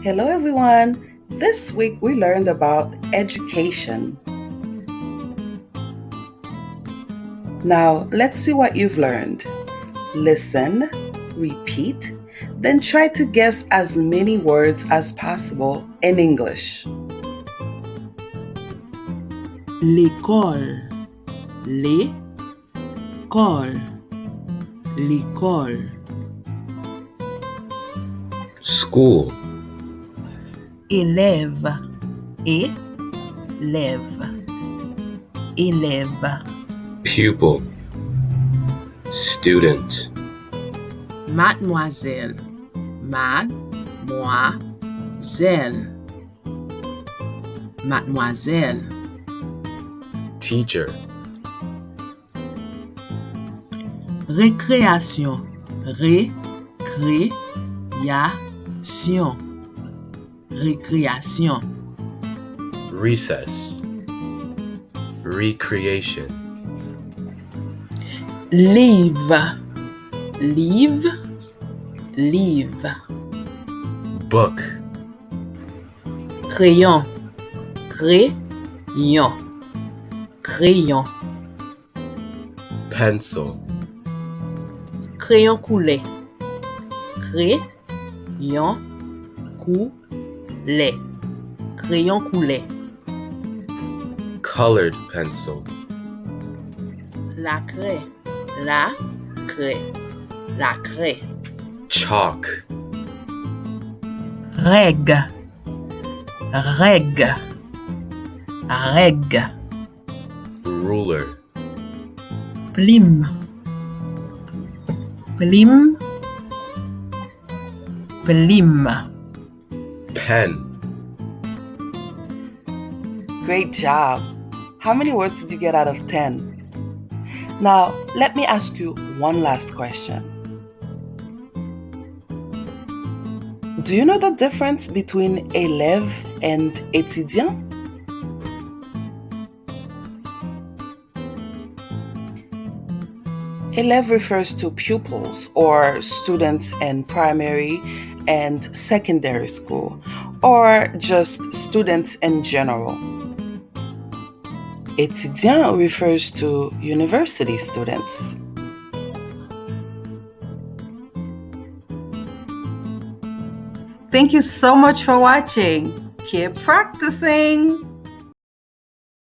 Hello, everyone. This week we learned about education. Now, let's see what you've learned. Listen, repeat, then try to guess as many words as possible in English. L'école. L'école. L'école. School. Élève. Élève. Élève. Pupil. Student. Mademoiselle. Mademoiselle. Mademoiselle. Teacher. Récréation. Récréation. Récréation. Recess. Recreation. Livre. Livre. Livre. Book. Crayon. Crayon. Crayon. Pencil. Crayon coulé. Crayon coulé. Crayon coulé. Colored pencil. La craie. La craie. La craie. Chalk. Règle. Règle. Règle. Ruler. Plume. Plume. Plume. Pen. Great job. How many words did you get out of 10? Now, let me ask you one last question. Do you know the difference between élève and étudiant? Élève refers to pupils or students in primary and secondary school, or just students in general. Étudiant refers to university students. Thank you so much for watching. Keep practicing.